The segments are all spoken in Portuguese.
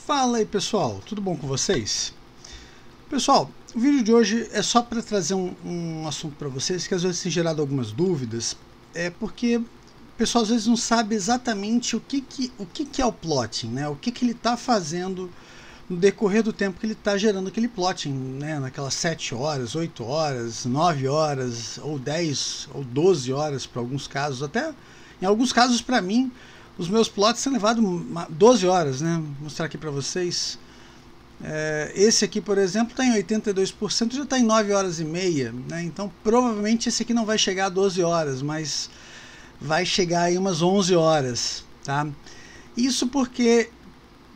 Fala aí pessoal, tudo bom com vocês? Pessoal, o vídeo de hoje é só para trazer um assunto para vocês que às vezes tem gerado algumas dúvidas, porque o pessoal às vezes não sabe exatamente o que é o plotting, né? O que ele está fazendo no decorrer do tempo que ele está gerando aquele plotting, né? Naquelas 7 horas, 8 horas, 9 horas, ou 10 ou 12 horas para alguns casos, até em alguns casos para mim, os meus plots têm levado 12 horas, né? Vou mostrar aqui para vocês. Esse aqui, por exemplo, está em 82%, já está em 9 horas e meia, né? Então provavelmente esse aqui não vai chegar a 12 horas, mas vai chegar aí umas 11 horas, tá? Isso porque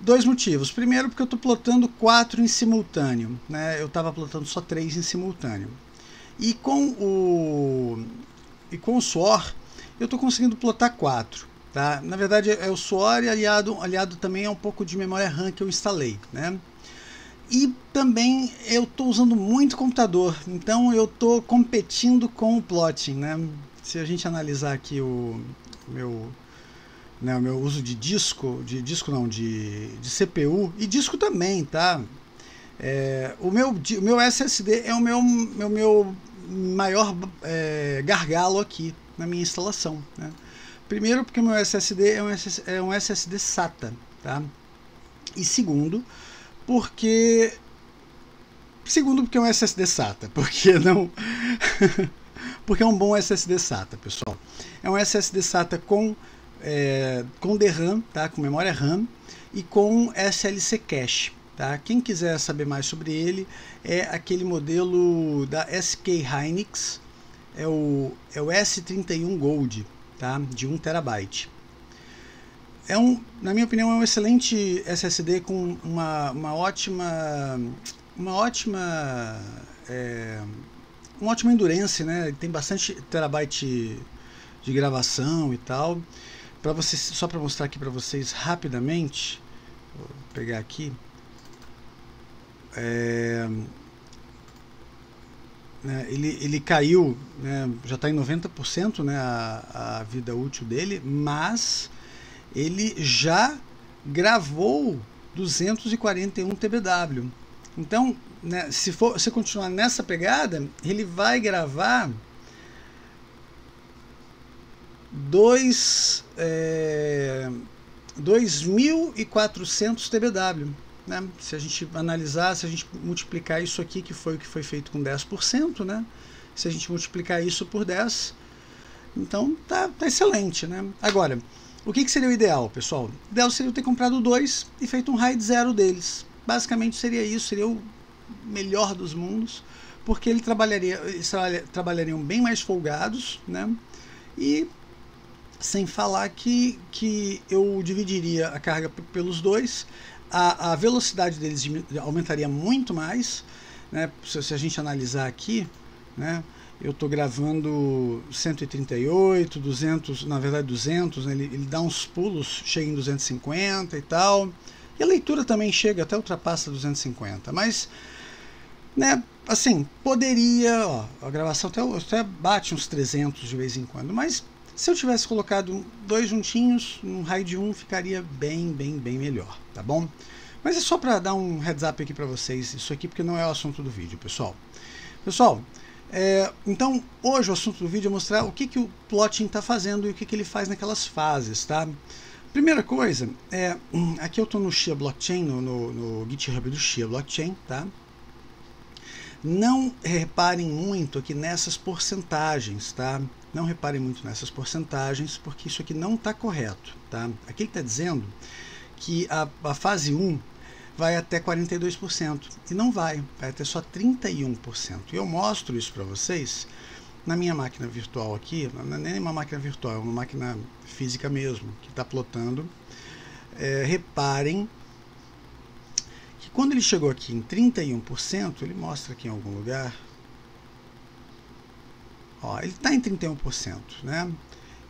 dois motivos. Primeiro, porque eu estou plotando 4 em simultâneo, né? Eu estava plotando só 3 em simultâneo. E com o suor, eu estou conseguindo plotar 4. Tá? Na verdade é o suor e aliado também a um pouco de memória RAM que eu instalei, né? E também eu estou usando muito computador, então eu estou competindo com o plotting, né? Se a gente analisar aqui o meu uso de de CPU e disco também, tá? O meu SSD é o meu maior gargalo aqui na minha instalação, né? Primeiro porque o meu SSD é um SSD SATA, tá? E segundo porque é um SSD SATA, porque não porque é um bom SSD SATA, pessoal. É um SSD SATA com DRAM, tá? Com memória RAM e com SLC Cache, tá? Quem quiser saber mais sobre ele, é aquele modelo da SK Hynix, é o S31 Gold, tá? De 1 TB. Na minha opinião, é um excelente SSD com uma ótima endurance, né? Tem bastante terabyte de gravação e tal. Só para mostrar aqui para vocês rapidamente, vou pegar aqui. Ele caiu, né, já está em 90%, né, a vida útil dele, mas ele já gravou 241 TBW. Então, né, se continuar nessa pegada, ele vai gravar 2.400 TBW. Né? Se a gente analisar, se a gente multiplicar isso aqui, que foi o que foi feito com 10%, né? Se a gente multiplicar isso por 10, então tá excelente, né? Agora, o que seria o ideal, pessoal? O ideal seria eu ter comprado 2 e feito um RAID 0 deles. Basicamente seria isso, seria o melhor dos mundos, porque eles trabalhariam bem mais folgados, né? E sem falar que eu dividiria a carga pelos dois. A velocidade deles aumentaria muito mais, né? Se a gente analisar aqui, né? Eu estou gravando 138, 200, na verdade 200, né? Ele dá uns pulos, chega em 250 e tal, e a leitura também chega, até ultrapassa 250, mas, né, assim, poderia, ó, a gravação até bate uns 300 de vez em quando, mas se eu tivesse colocado 2 juntinhos, um RAID 1 ficaria bem melhor, tá bom? Mas é só para dar um heads up aqui para vocês, isso aqui, porque não é o assunto do vídeo, pessoal. Então, hoje o assunto do vídeo é mostrar o que o plotting está fazendo e o que ele faz naquelas fases, tá? Primeira coisa, aqui eu estou no Shia Blockchain, no GitHub do Shia Blockchain, tá? Não reparem muito aqui nessas porcentagens, tá? Não reparem muito nessas porcentagens, porque isso aqui não está correto, tá? Aqui ele está dizendo que a fase 1 vai até 42%, e não vai até só 31%. E eu mostro isso para vocês na minha máquina virtual aqui, não é nem uma máquina virtual, é uma máquina física mesmo, que está plotando. Reparem que quando ele chegou aqui em 31%, ele mostra aqui em algum lugar, ó, ele está em 31%, né?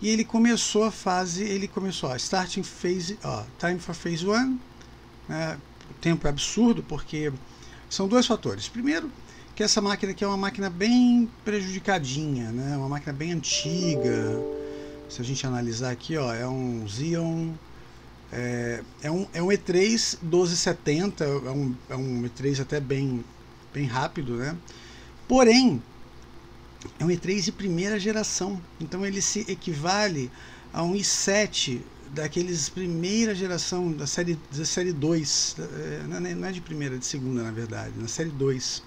E ele começou starting phase, ó, time for phase 1, né? O tempo é absurdo, porque são dois fatores. Primeiro, que essa máquina aqui é uma máquina bem prejudicadinha, né? Uma máquina bem antiga. Se a gente analisar aqui, ó, é um Xeon É um E3 1270, é um E3 até bem rápido, né? Porém, é um E3 de primeira geração, então ele se equivale a um i7 daqueles primeira geração, da série 2, não é de primeira, de segunda na verdade, na série 2.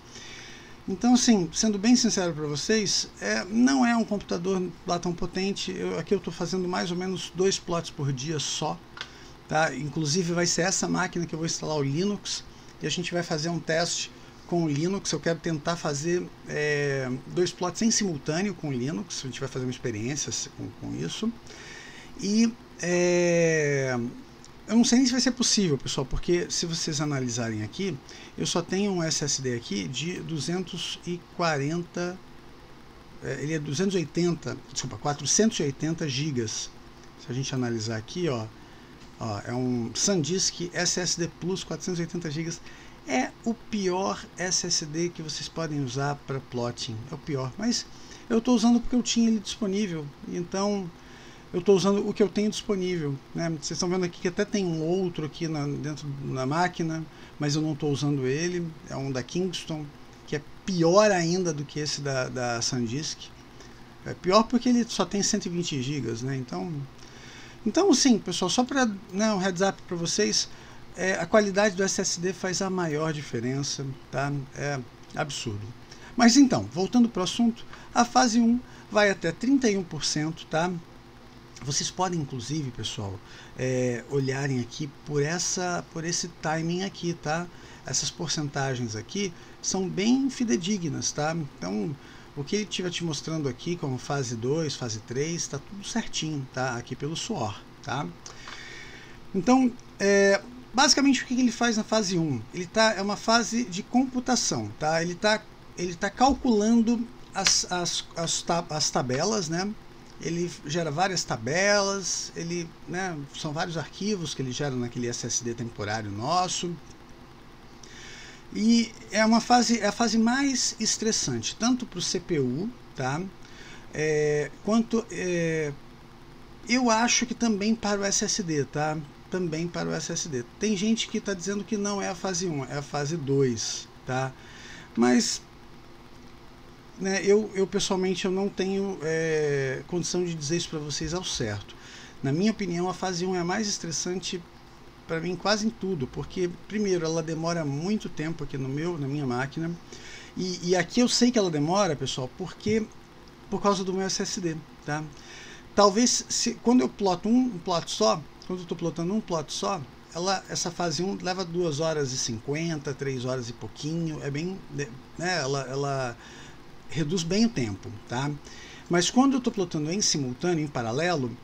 Então, assim, sendo bem sincero para vocês, não é um computador lá tão potente. Aqui eu estou fazendo mais ou menos 2 plots por dia só, tá? Inclusive vai ser essa máquina que eu vou instalar o Linux e a gente vai fazer um teste com o Linux. Eu quero tentar fazer 2 plots em simultâneo com o Linux. A gente vai fazer uma experiência com isso. E eu não sei nem se vai ser possível, pessoal, porque se vocês analisarem aqui, eu só tenho um SSD aqui de 240, ele é 480 GB. Se a gente analisar aqui, ó, é um SanDisk SSD Plus 480 GB. É o pior SSD que vocês podem usar para plotting, é o pior, mas eu estou usando porque eu tinha ele disponível, então eu estou usando o que eu tenho disponível, né? Vocês estão vendo aqui que até tem um outro aqui dentro da máquina, mas eu não estou usando ele. É um da Kingston, que é pior ainda do que esse da SanDisk. É pior porque ele só tem 120 GB, né? Então sim, pessoal, só para um heads up para vocês, a qualidade do SSD faz a maior diferença, tá? É absurdo. Mas então, voltando para o assunto, a fase 1 vai até 31%, tá? Vocês podem, inclusive, pessoal, olharem aqui por esse timing aqui, tá? Essas porcentagens aqui são bem fidedignas, tá? Então, o que ele estiver te mostrando aqui como fase 2, fase 3, está tudo certinho, tá? Aqui pelo suor, tá? Então, basicamente, o que ele faz na fase 1? É uma fase de computação, tá? Ele tá calculando as tabelas, né? Ele gera várias tabelas, são vários arquivos que ele gera naquele SSD temporário nosso. E é a fase mais estressante, tanto para o CPU, tá? Quanto eu acho que também para o SSD, tá? Também para o SSD. Tem gente que está dizendo que não é a fase 1, é a fase 2, tá? Mas eu pessoalmente eu não tenho condição de dizer isso para vocês ao certo. Na minha opinião, a fase 1 é a mais estressante para mim quase em tudo, porque primeiro ela demora muito tempo aqui na minha máquina, e aqui eu sei que ela demora, pessoal, por causa do meu SSD, tá? Talvez quando eu ploto um plot só, quando eu estou plotando um plot só, essa fase 1 leva 2 horas e 50, 3 horas e pouquinho, é bem, né, ela reduz bem o tempo, tá? Mas quando eu estou plotando em simultâneo, em paralelo,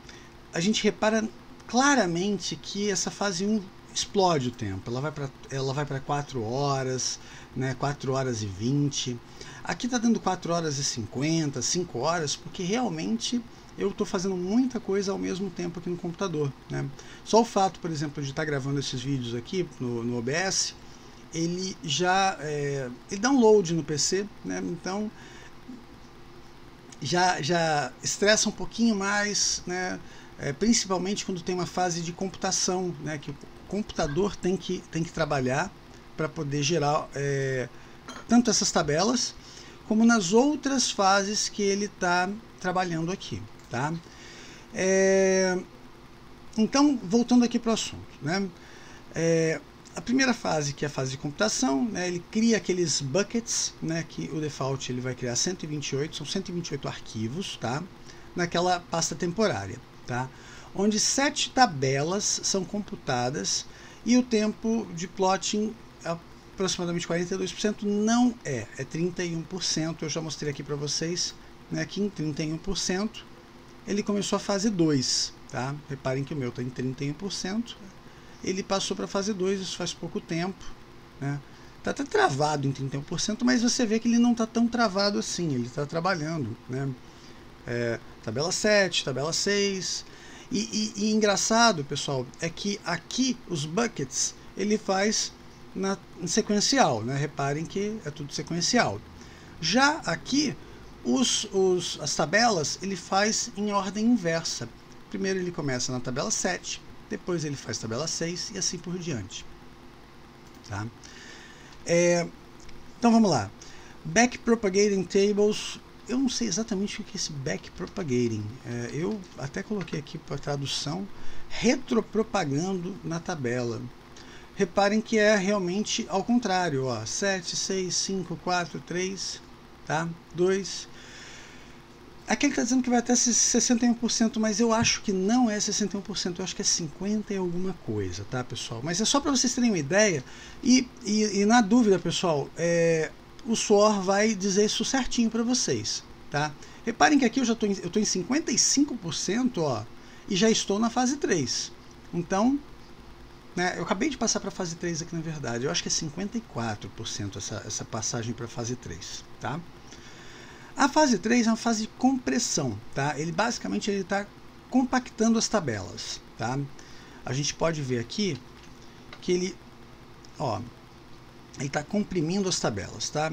a gente repara claramente que essa fase 1 explode o tempo. Ela vai para 4 horas, né? 4 horas e 20. Aqui está dando 4 horas e 50, 5 horas, porque realmente eu estou fazendo muita coisa ao mesmo tempo aqui no computador, né? Só o fato, por exemplo, de estar gravando esses vídeos aqui no OBS, ele já ele dá um load no PC, né? Então já estressa um pouquinho mais, né? Principalmente quando tem uma fase de computação, né? Que o computador tem que trabalhar para poder gerar tanto essas tabelas como nas outras fases que ele está trabalhando aqui, tá? Então, voltando aqui para o assunto, né? A primeira fase, que é a fase de computação, né, ele cria aqueles buckets, né, que o default ele vai criar 128, são 128 arquivos, tá, naquela pasta temporária, tá, onde 7 tabelas são computadas e o tempo de plotting aproximadamente 42%, não é 31%, eu já mostrei aqui para vocês, né, que em 31% ele começou a fase 2, tá, reparem que o meu está em 31%, ele passou para a fase 2, isso faz pouco tempo, né? Está até travado em 31%, mas você vê que ele não está tão travado assim, ele está trabalhando, né? Tabela 7, tabela 6, e engraçado, pessoal, é que aqui os buckets ele faz em sequencial, né? Reparem que é tudo sequencial. Já aqui, as tabelas ele faz em ordem inversa. Primeiro ele começa na tabela 7, depois ele faz tabela 6 e assim por diante. Tá? Então vamos lá. Backpropagating tables. Eu não sei exatamente o que é esse backpropagating. Eu até coloquei aqui para tradução, retropropagando na tabela. Reparem que é realmente ao contrário, ó, 7, 6, 5, 4, 3, tá? 2. Aqui ele está dizendo que vai até 61%, mas eu acho que não é 61%, eu acho que é 50% e alguma coisa, tá, pessoal? Mas é só para vocês terem uma ideia, e na dúvida, pessoal, o SWOR vai dizer isso certinho para vocês, tá? Reparem que aqui eu estou em 55%, ó, e já estou na fase 3. Então, né, eu acabei de passar para a fase 3 aqui, na verdade. Eu acho que é 54% essa passagem para a fase 3, tá? A fase 3 é uma fase de compressão, tá? Ele basicamente está compactando as tabelas, tá? A gente pode ver aqui que ele está comprimindo as tabelas, tá?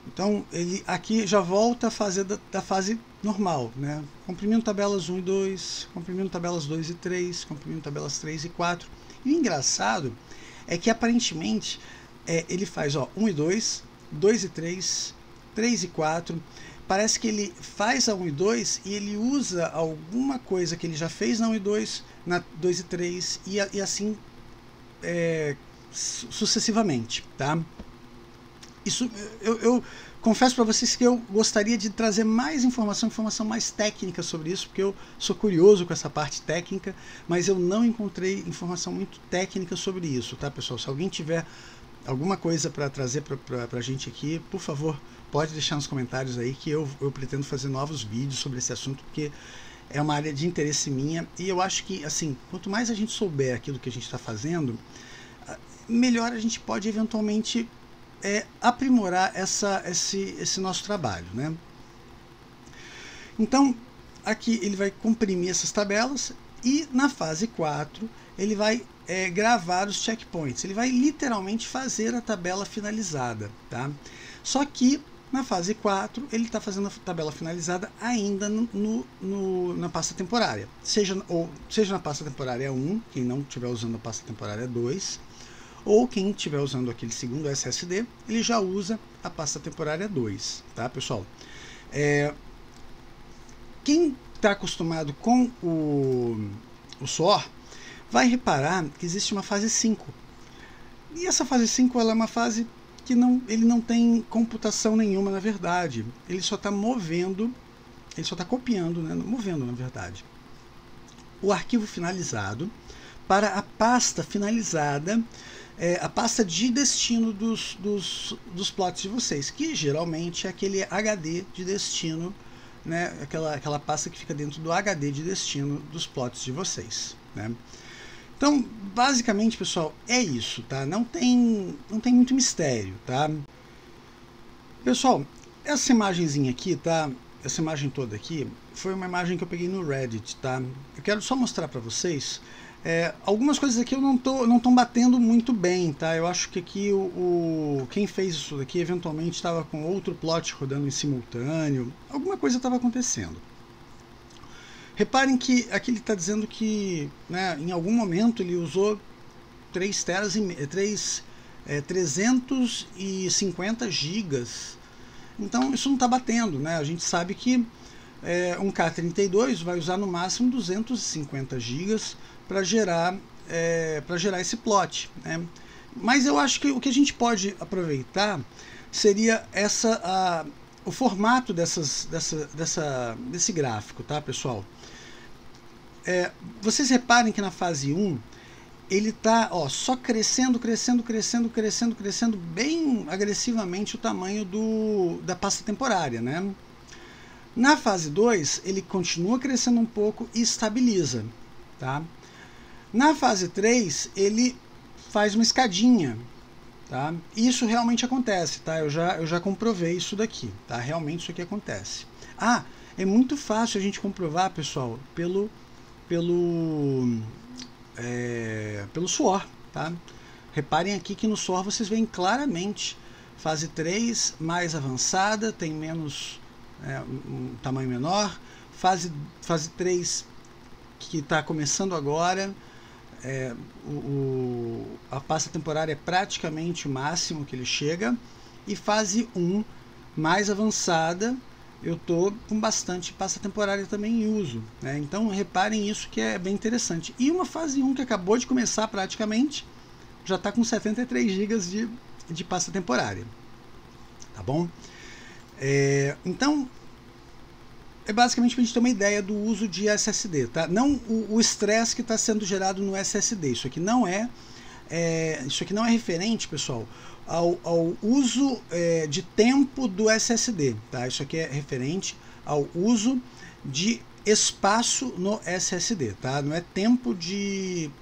Então, ele aqui já volta a fazer da fase normal, né? Comprimindo tabelas 1 e 2, comprimindo tabelas 2 e 3, comprimindo tabelas 3 e 4. E o engraçado é que, aparentemente, ele faz 1 e 2, 2 e 3, 3 e 4. Parece que ele faz a 1 e 2 e ele usa alguma coisa que ele já fez na 1 e 2, na 2 e 3, e assim sucessivamente, tá? Isso, eu confesso para vocês que eu gostaria de trazer mais informação mais técnica sobre isso, porque eu sou curioso com essa parte técnica, mas eu não encontrei informação muito técnica sobre isso, tá, pessoal? Se alguém tiver alguma coisa para trazer para a gente aqui, por favor, pode deixar nos comentários aí, que eu pretendo fazer novos vídeos sobre esse assunto, porque é uma área de interesse minha, e eu acho que, assim, quanto mais a gente souber aquilo que a gente está fazendo, melhor a gente pode eventualmente aprimorar esse nosso trabalho, né? Então, aqui ele vai comprimir essas tabelas, e na fase 4 ele vai gravar os checkpoints. Ele vai literalmente fazer a tabela finalizada, tá? Só que na fase 4 ele está fazendo a tabela finalizada ainda na pasta temporária. Seja na pasta temporária 1, quem não estiver usando a pasta temporária 2, ou quem estiver usando aquele segundo SSD, ele já usa a pasta temporária 2, tá, pessoal? Quem está acostumado com o SWOR vai reparar que existe uma fase 5. E essa fase 5 ela é uma fase que ele não tem computação nenhuma, na verdade. Ele só está movendo, ele só está copiando, né, movendo, na verdade, o arquivo finalizado para a pasta finalizada, a pasta de destino dos plots de vocês, que geralmente é aquele HD de destino, né, aquela pasta que fica dentro do HD de destino dos plots de vocês, né? Então, basicamente, pessoal, é isso, tá? Não tem muito mistério, tá? Pessoal, essa imagenzinha aqui, tá? Essa imagem toda aqui foi uma imagem que eu peguei no Reddit, tá? Eu quero só mostrar para vocês. Algumas coisas aqui eu não estão batendo muito bem, tá? Eu acho que aqui quem fez isso daqui eventualmente estava com outro plot rodando em simultâneo. Alguma coisa estava acontecendo. Reparem que aqui ele está dizendo que, né, em algum momento ele usou 350 gigas. Então isso não está batendo, né? A gente sabe que um K32 vai usar no máximo 250 gigas para gerar esse plot, né? Mas eu acho que o que a gente pode aproveitar seria o formato desse gráfico, tá, pessoal? Vocês reparem que na fase 1 ele está só crescendo bem agressivamente o tamanho da pasta temporária, né? Na fase 2 ele continua crescendo um pouco e estabiliza, tá? Na fase 3 ele faz uma escadinha, tá? Isso realmente acontece, tá? Eu já comprovei isso daqui, tá? Realmente isso aqui acontece. É muito fácil a gente comprovar, pessoal, pelo SWOR, tá? Reparem aqui que no SWOR vocês veem claramente fase 3 mais avançada, tem menos um tamanho menor, fase 3 que está começando agora, a pasta temporária é praticamente o máximo que ele chega, e fase 1 mais avançada, eu estou com bastante pasta temporária também em uso, né? Então reparem isso que é bem interessante. E uma fase 1 que acabou de começar praticamente, já está com 73 GB de pasta temporária, tá bom? Então basicamente para a gente ter uma ideia do uso de SSD, tá? Não o estresse que está sendo gerado no SSD. Isso aqui não é referente, pessoal, ao uso de tempo do SSD, tá? Isso aqui é referente ao uso de espaço no SSD, tá? Não é tempo de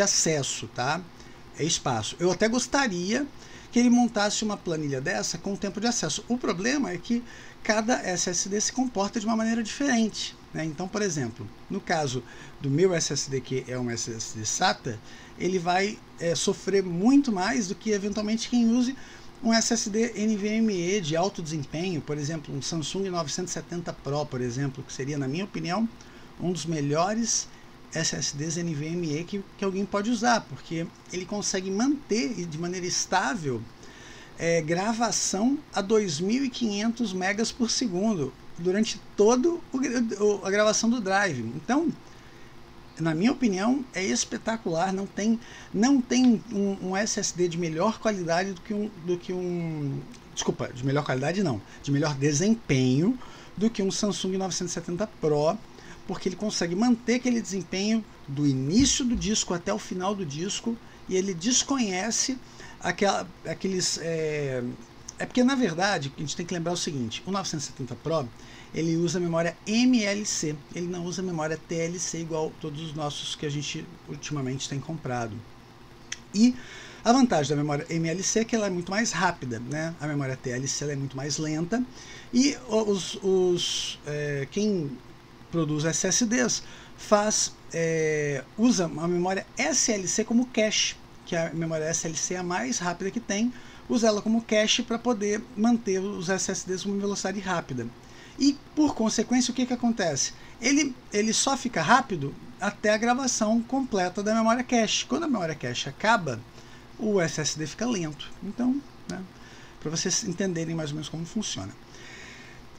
acesso, tá? É espaço. Eu até gostaria que ele montasse uma planilha dessa com tempo de acesso. O problema é que cada SSD se comporta de uma maneira diferente, né? Então, por exemplo, no caso do meu SSD, que é um SSD SATA, ele vai sofrer muito mais do que eventualmente quem use um SSD NVMe de alto desempenho, por exemplo, um Samsung 970 Pro, por exemplo, que seria, na minha opinião, um dos melhores SSDs NVMe que alguém pode usar, porque ele consegue manter de maneira estável gravação a 2.500 megas por segundo durante toda a gravação do drive. Então, na minha opinião, é espetacular. Não tem um SSD de melhor qualidade desculpa, de melhor qualidade não, de melhor desempenho do que um Samsung 970 Pro, porque ele consegue manter aquele desempenho do início do disco até o final do disco, e ele desconhece aqueles... porque, na verdade, a gente tem que lembrar o seguinte: o 970 Pro, ele usa memória MLC, ele não usa memória TLC igual todos os nossos que a gente ultimamente tem comprado. E a vantagem da memória MLC é que ela é muito mais rápida, né? A memória TLC ela é muito mais lenta, e quem produz SSDs usa a memória SLC como cache, que a memória SLC é a mais rápida que tem, usa ela como cache para poder manter os SSDs com uma velocidade rápida. E, por consequência, o que acontece? Ele só fica rápido até a gravação completa da memória cache. Quando a memória cache acaba, o SSD fica lento. Então, né, para vocês entenderem mais ou menos como funciona.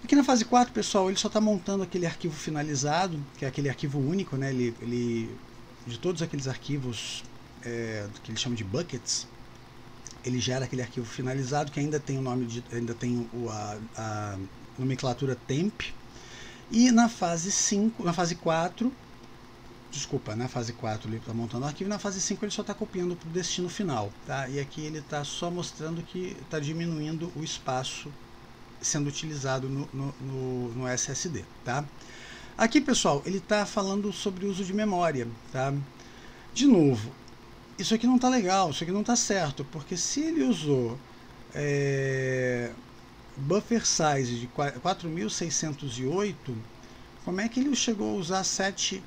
Aqui na fase 4, pessoal, ele só está montando aquele arquivo finalizado, que é aquele arquivo único, né? De todos aqueles arquivos que ele chama de buckets, ele gera aquele arquivo finalizado que ainda tem o nome a nomenclatura temp. E na fase 4 ele está montando o arquivo, na fase 5 ele só está copiando para o destino final, tá? E aqui ele está só mostrando que está diminuindo o espaço sendo utilizado no SSD, tá? Aqui, pessoal, ele está falando sobre o uso de memória, tá? De novo, isso aqui não está legal, isso aqui não está certo, porque se ele usou buffer size de 4608, como é que ele chegou a usar 7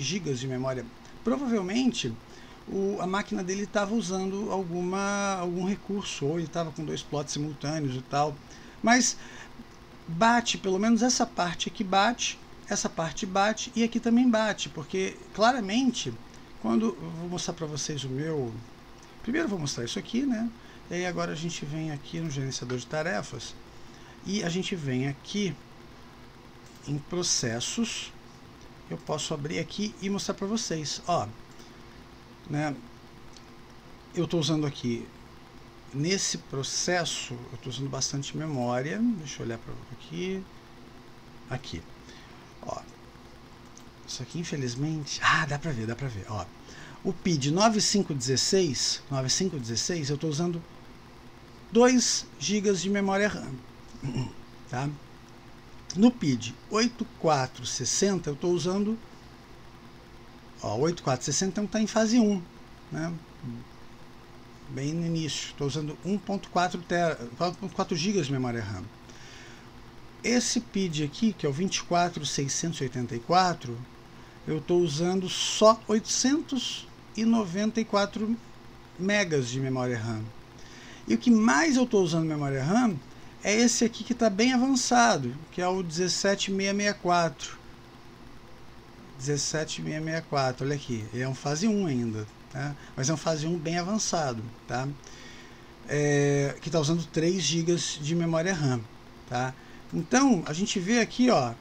GB de memória? Provavelmente a máquina dele estava usando algum recurso, ou ele estava com 2 plots simultâneos e tal, mas bate, pelo menos essa parte aqui bate, essa parte bate, e aqui também bate, porque claramente, quando eu vou mostrar para vocês primeiro eu vou mostrar isso aqui, né? E aí agora a gente vem aqui no gerenciador de tarefas, e a gente vem aqui em processos. Eu posso abrir aqui e mostrar para vocês, ó, né? Eu estou usando aqui, nesse processo, eu estou usando bastante memória. Deixa eu olhar para aqui, ó. Isso aqui, infelizmente, dá para ver, ó. O PID 9516, eu estou usando 2 GB de memória RAM, tá? No PID 8460 eu estou usando, ó, 8460 então está em fase 1, né? Bem no início, estou usando 1.4 GB de memória RAM. Esse PID aqui, que é o 24684, eu estou usando só 894 megas de memória RAM. E o que mais eu estou usando memória RAM é esse aqui que está bem avançado, que é o 17664. 17664, olha aqui, é um fase 1 ainda, tá? Mas é um fase 1 bem avançado, tá? Que está usando 3 GB de memória RAM, tá? Então, a gente vê aqui, ó,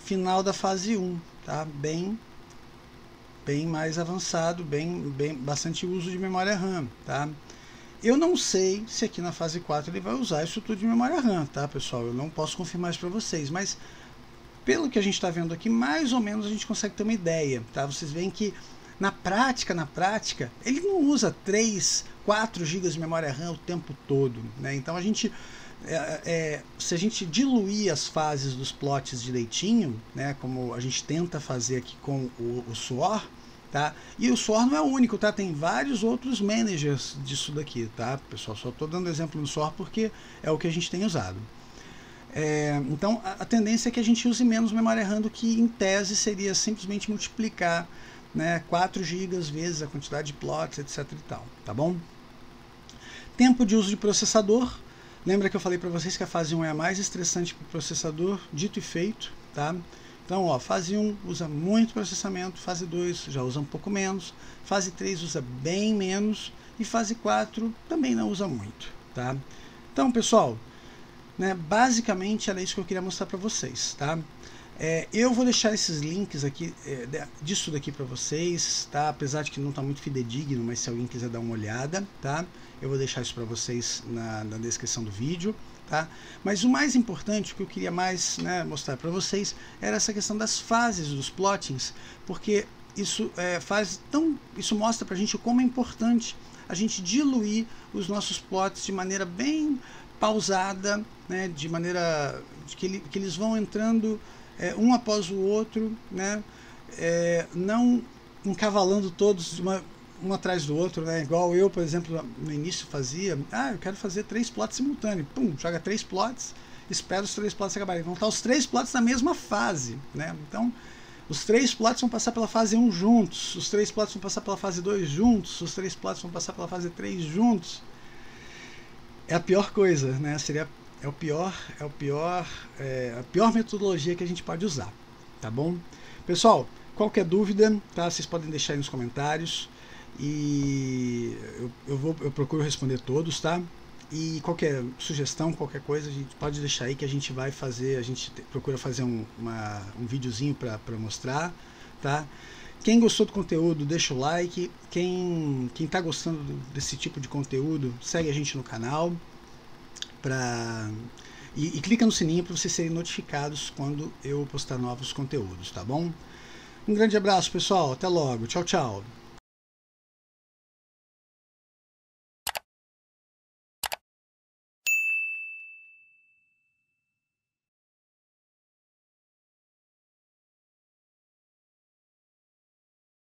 final da fase 1, tá? Bem mais avançado, bastante uso de memória RAM, tá? Eu não sei se aqui na fase 4 ele vai usar isso tudo de memória RAM, tá, pessoal? Eu não posso confirmar isso para vocês, mas pelo que a gente está vendo aqui, mais ou menos a gente consegue ter uma ideia, tá? Vocês veem que na prática, ele não usa 3, 4 GB de memória RAM o tempo todo, né? Então a gente, se a gente diluir as fases dos plots direitinho, né, como a gente tenta fazer aqui com o Suor, tá? E o Suor não é o único, tá? Tem vários outros managers disso daqui, tá, pessoal? Só estou dando exemplo no Suor porque é o que a gente tem usado. Então a tendência é que a gente use menos memória RAM do que em tese seria simplesmente multiplicar, né, 4 GB vezes a quantidade de plots, etc e tal, tá bom? Tempo de uso de processador. Lembra que eu falei para vocês que a fase 1 é a mais estressante para o processador, dito e feito, tá? Então, ó, fase 1 usa muito processamento, fase 2 já usa um pouco menos, fase 3 usa bem menos e fase 4 também não usa muito, tá? Então, pessoal, né, basicamente era isso que eu queria mostrar para vocês, tá? Eu vou deixar esses links aqui, disso daqui para vocês, tá? Apesar de que não está muito fidedigno, mas se alguém quiser dar uma olhada, tá? Eu vou deixar isso para vocês na descrição do vídeo, tá? Mas o mais importante, o que eu queria mais, né, mostrar para vocês, era essa questão das fases dos plottings, porque isso isso mostra para a gente como é importante a gente diluir os nossos plots de maneira bem pausada, né, de maneira que eles vão entrando um após o outro, né, não encavalando todos um atrás do outro, né, igual eu, por exemplo, no início fazia. Eu quero fazer 3 plots simultâneos, pum, joga 3 plots, espera os 3 plots acabarem, vão estar os 3 plots na mesma fase, né, então os 3 plots vão passar pela fase 1 juntos, os 3 plots vão passar pela fase 2 juntos, os 3 plots vão passar pela fase 3 juntos. É a pior coisa, né? A pior metodologia que a gente pode usar, tá bom? Pessoal, qualquer dúvida, tá? Vocês podem deixar aí nos comentários e eu procuro responder todos, tá? E qualquer sugestão, qualquer coisa, a gente pode deixar aí que a gente vai fazer, procura fazer um videozinho para mostrar, tá? Quem gostou do conteúdo, deixa o like. Quem tá gostando desse tipo de conteúdo, segue a gente no canal. E clica no sininho para vocês serem notificados quando eu postar novos conteúdos, tá bom? Um grande abraço, pessoal. Até logo. Tchau, tchau.